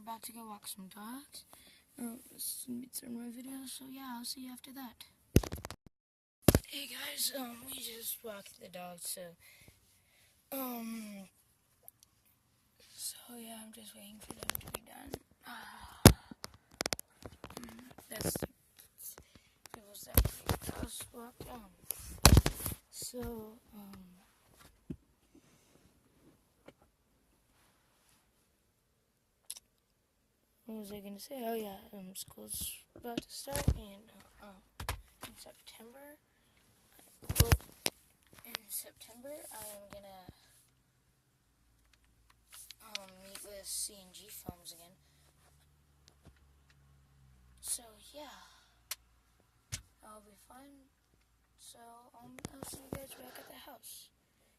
about to go walk some dogs. This is my video, so yeah, I'll see you after that. Hey guys, we just walked the dogs, so yeah, I'm just waiting for them to be done. That's people's that house walked on. So, what was I gonna say? Oh yeah, school's about to start in September. Well, in September, I am gonna meet with C&G Films again. So yeah, that'll be fun. So I'll see you guys back at the house.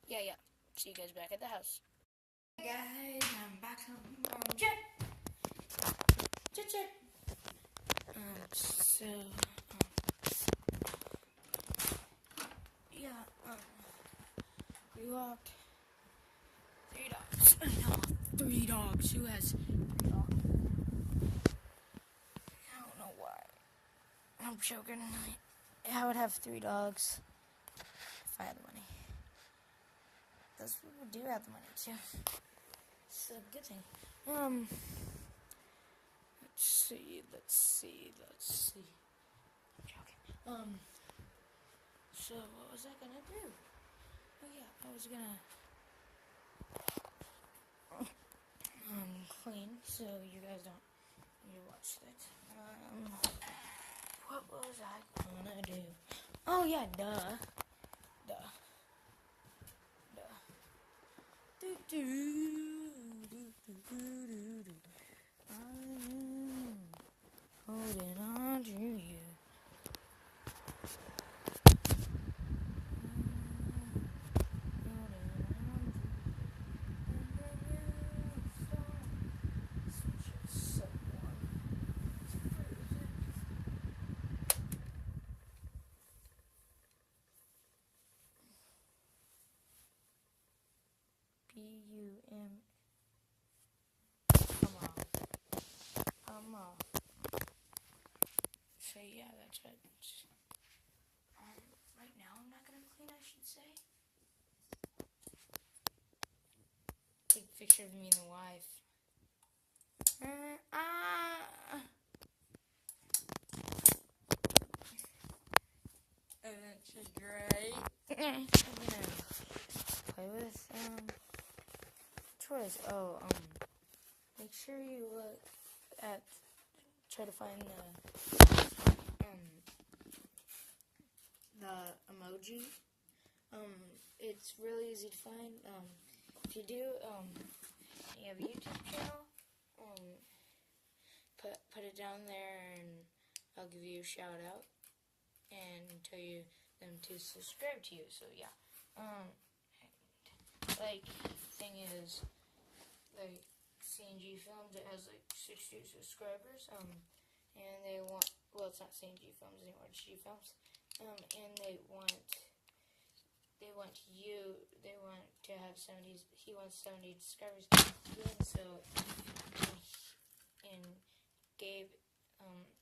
Yeah. See you guys back at the house. Hey guys, I'm back home. Check. We walked 3 dogs. No, 3 dogs. Who has 3 dogs? I don't know why. I'm joking. I would have 3 dogs if I had the money. Those people do have the money too. It's a good thing. Let's see. I'm joking. So what was I gonna do? Oh yeah, I was gonna clean, so you guys don't need to watch that. What was I gonna do? Oh yeah, duh. I'm holding on to you. B-U-M. Come on. So yeah, that's what. Right now I'm not gonna clean, I should say. Take a picture of me and the wife. That's great. I'm gonna play with toys. Make sure you look at, try to find the emoji. It's really easy to find. If you do, you have a YouTube channel, put it down there and I'll give you a shout out and tell you them to subscribe to you. So yeah, thing is, like C&G Films, it has like 60 subscribers, and they want, well, it's not C&G Films anymore, it's G Films, and they want to have 70, he wants 70 subscribers, and so, and Gabe,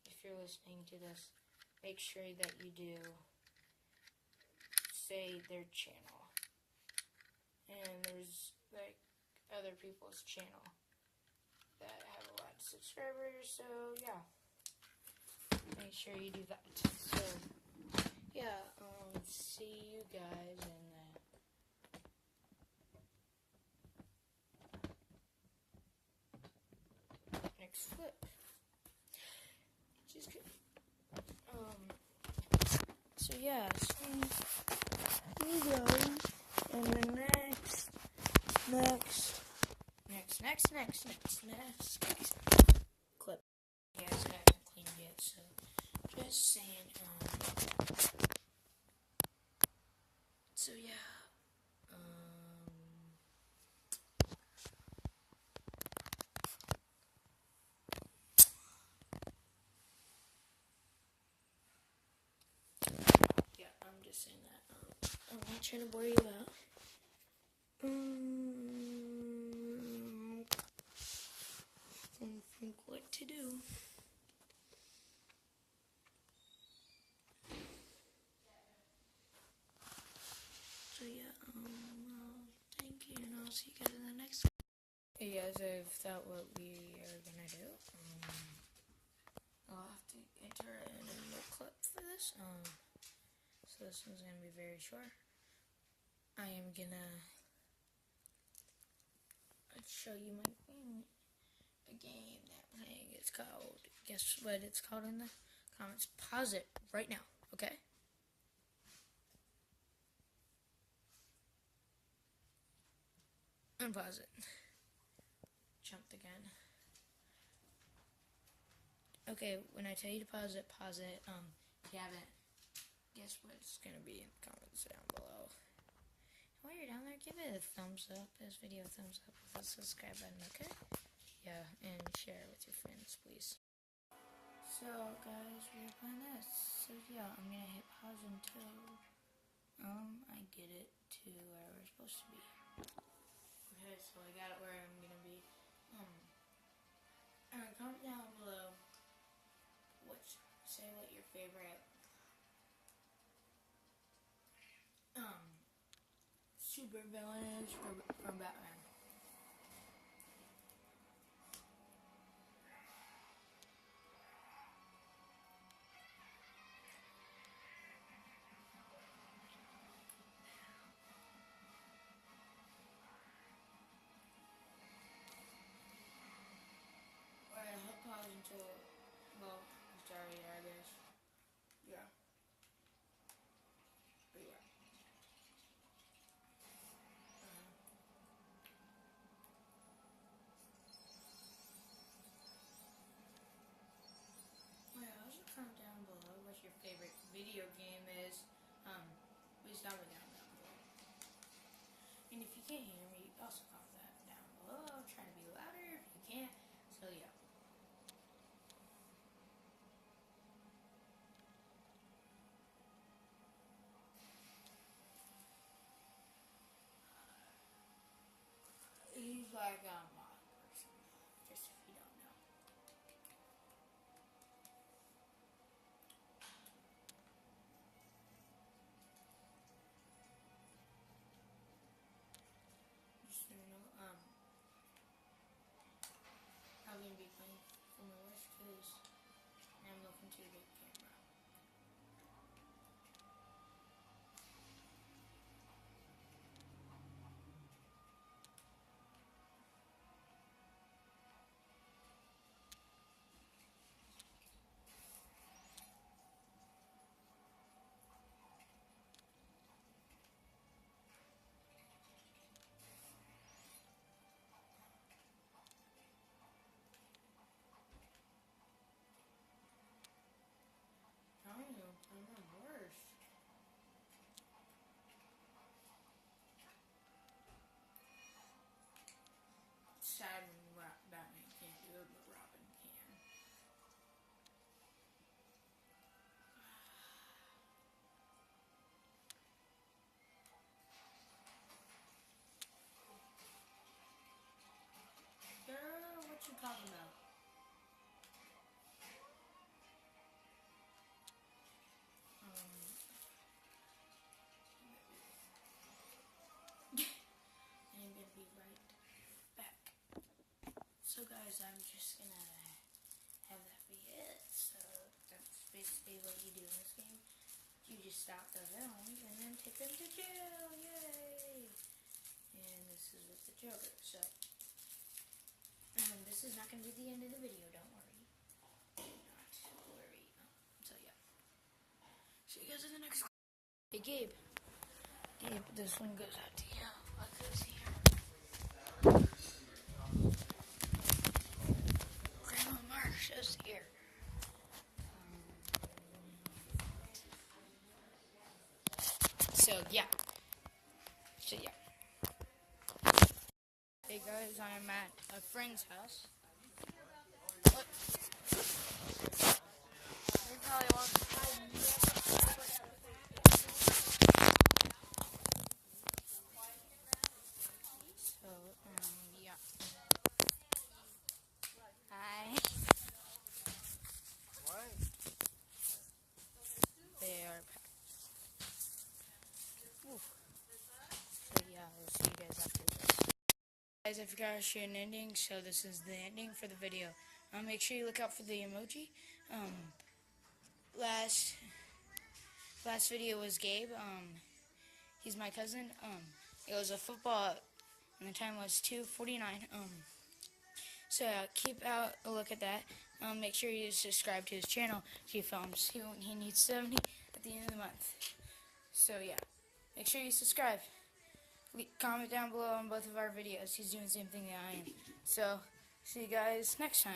if you're listening to this, make sure that you do say their channel, and there's like other people's channel that have a lot of subscribers, so yeah, make sure you do that. So yeah, see you guys in the next clip. Just kidding. So yeah, see you guys in the next clip. You guys haven't cleaned yet, so just saying. So yeah. Yeah, I'm just saying that. I'm not trying to bore you out. Hey guys, I've thought what we are gonna do. I'll have to enter in a little clip for this. So this one's gonna be very short. I am gonna show you my game. A game that I'm playing. It's called. Guess what it's called in the comments. Pause it right now, okay? Unpause it. Jumped again. Okay, when I tell you to pause it, pause it. If you haven't, guess what it's gonna be in the comments down below. While you're down there, give it a thumbs up. This video a thumbs up with a subscribe button, okay? Yeah, and share it with your friends, please. So, guys, we're playing this. So, yeah, I'm gonna hit pause until, I get it to where we're supposed to be. Okay, so I got it where I'm gonna be. Comment down below say what your favorite, super villain is from Batman. Alright, I'll pause until, well, sorry, I guess. Yeah. But yeah. Yeah, also comment down below what your favorite video game is. Please comment down below. And if you can't hear me, also comment that down below. I'll try to be louder if you can't. So yeah. He's like a mod person, just if you don't know. Just so you know, I'm gonna be playing from the West Coast, and I'm looking to the big camera. I don't know, I'm not worse. Sad when Batman can't do it, but Robin can. Girl, what you talking about? I'm gonna be right back. So guys, I'm just gonna have that be it. So that's basically what you do in this game. You just stop the villains and then take them to jail. Yay! And this is with the Joker. So this is not gonna be the end of the video. Don't worry. Do not worry. So yeah. See you guys in the next. Hey Gabe. Gabe, this one goes out to you. What goes here? Grandma Marsha's here. So yeah. Hey guys, I'm at a friend's house. What? They probably won't find me. So, yeah. Hi. What? They are packed. So yeah, we'll see you guys after this. Guys, I forgot to shoot an ending, so this is the ending for the video. Make sure you look out for the emoji. Last video was Gabe. He's my cousin. It was a football, and the time was 2:49. So keep out a look at that. Make sure you subscribe to his channel. He films. He needs 70 at the end of the month. So yeah, make sure you subscribe. Comment down below on both of our videos. He's doing the same thing that I am. So see you guys next time.